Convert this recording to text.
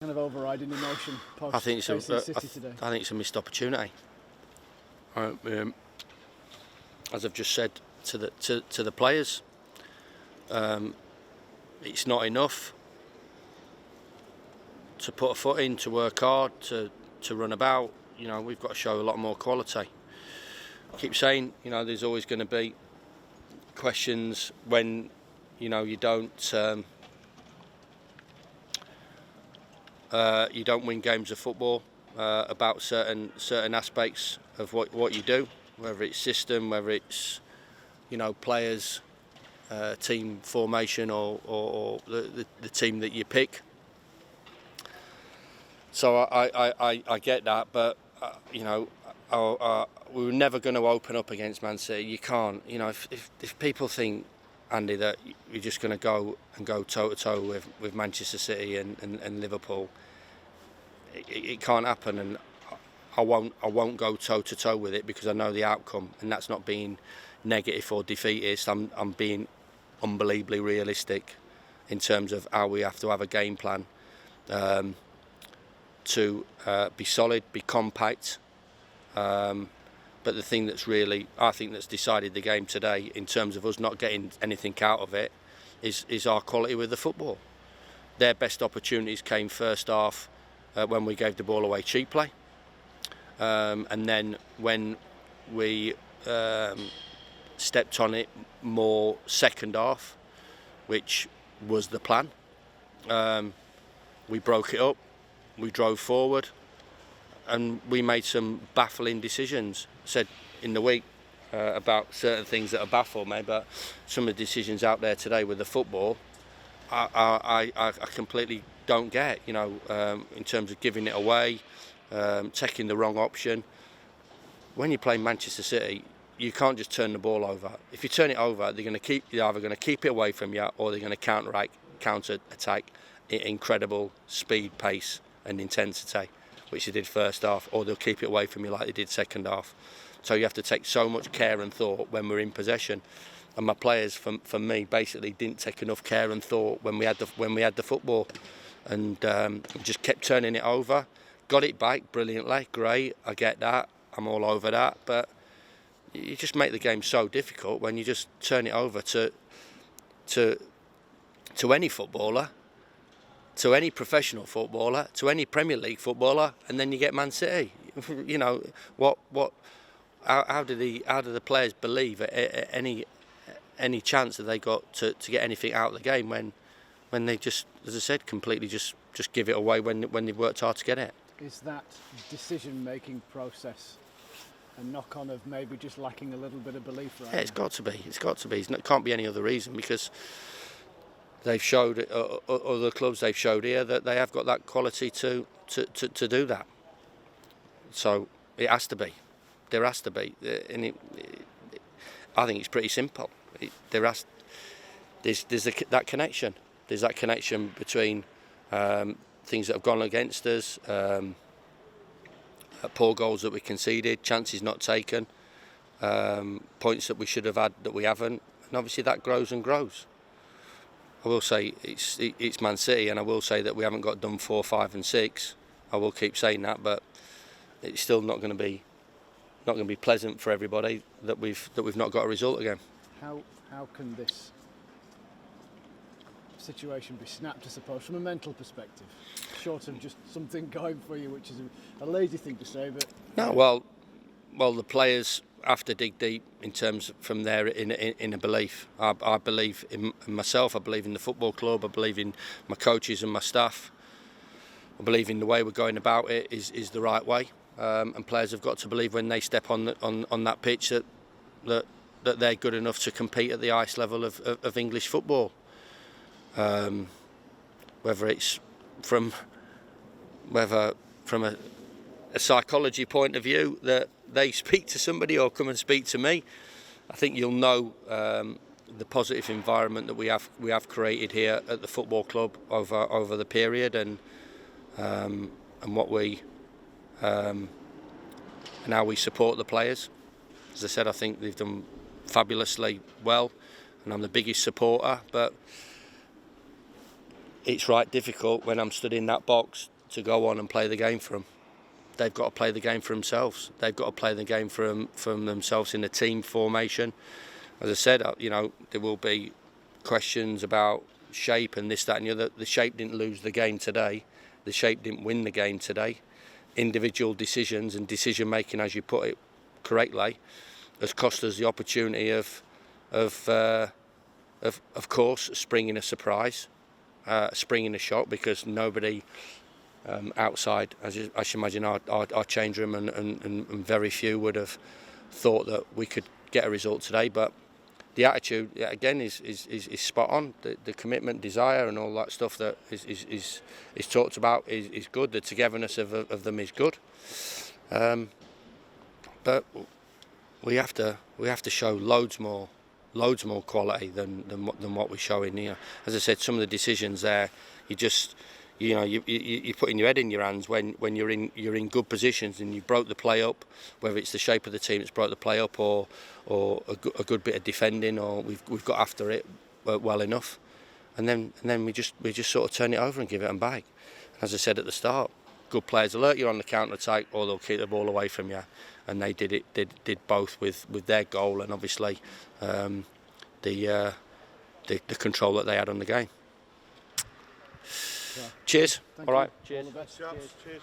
kind of overriding emotion post I think it's facing City today? I think it's a missed opportunity. As I've just said to the players, it's not enough to put a foot in, to work hard, to run about. We've got to show a lot more quality. I keep saying, there's always going to be questions when, you don't win games of football about certain aspects of what you do, whether it's system, whether it's players, team formation, or the team that you pick. So I get that, but we were never going to open up against Man City. You can't. If people think, Andy, that you're just going to go toe to toe with Manchester City and Liverpool, it can't happen. And I won't go toe to toe with it because I know the outcome, and that's not being negative or defeatist. I'm being unbelievably realistic in terms of how we have to have a game plan to be solid, be compact. But the thing that's really, I think, that's decided the game today, in terms of us not getting anything out of it, is our quality with the football. Their best opportunities came first half when we gave the ball away cheaply, and then when we stepped on it more second half, which was the plan. We broke it up, we drove forward, and we made some baffling decisions. Said in the week about certain things that have baffled me, but some of the decisions out there today with the football, I completely don't get. In terms of giving it away, taking the wrong option. When you play Manchester City, you can't just turn the ball over. If you turn it over, they're either going to keep it away from you, or they're going to counter attack incredible speed, pace, and intensity, which they did first half, or they'll keep it away from you like they did second half. So you have to take so much care and thought when we're in possession, and my players, for me, basically didn't take enough care and thought when we had the football, and just kept turning it over. Got it back brilliantly, great. I get that. I'm all over that, but you just make the game so difficult when you just turn it over to any footballer, to any professional footballer, to any Premier League footballer, and then you get Man City. How do the players believe any chance that they got to get anything out of the game when they just, as I said, completely just give it away when they've worked hard to get it? Is that decision-making process a knock-on of maybe just lacking a little bit of belief right now? It's got to be. It can't be any other reason, because they've showed, other clubs they've showed here, that they have got that quality to do that. So it has to be. There has to be. And I think it's pretty simple. There's that connection. There's that connection between things that have gone against us, poor goals that we conceded, chances not taken, points that we should have had that we haven't, and obviously that grows and grows. I will say it's Man City, and I will say that we haven't got done 4, 5 and 6. I will keep saying that, but it's still not going to be pleasant for everybody that we've not got a result again. How can this situation be snapped, I suppose, from a mental perspective, short of just something going for you, which is a lazy thing to say, but no, well, the players have to dig deep in terms from there in a belief. I believe in myself. I believe in the football club. I believe in my coaches and my staff. I believe in the way we're going about it is the right way, and players have got to believe when they step on that pitch that they're good enough to compete at the highest level of English football. Whether it's from a psychology point of view that they speak to somebody or come and speak to me, I think you'll know the positive environment that we have created here at the football club over the period, and what we and how we support the players. As I said, I think they've done fabulously well, and I'm the biggest supporter, but it's right difficult when I'm stood in that box to go on and play the game for them. They've got to play the game for themselves. They've got to play the game for themselves in a team formation. As I said, there will be questions about shape and this, that and the other. The shape didn't lose the game today. The shape didn't win the game today. Individual decisions and decision making, as you put it correctly, has cost us the opportunity of course, springing a surprise, springing a shock, because nobody outside, as you imagine, our change room and very few would have thought that we could get a result today. But the attitude, again, is spot on. The commitment, desire, and all that stuff that is talked about is good. The togetherness of them is good. But we have to show loads more quality than what we're showing here. As I said, some of the decisions there, you're putting your head in your hands when you're in good positions and you broke the play up, whether it's the shape of the team that's broke the play up or a good bit of defending, or we've got after it well enough, and then we just sort of turn it over and give it them back. As I said at the start, good players alert you on the counter attack, or they'll keep the ball away from you, and they did both with their goal and obviously the control that they had on the game. Cheers. Thank All you. right. Cheers. All the best. Cheers. Cheers.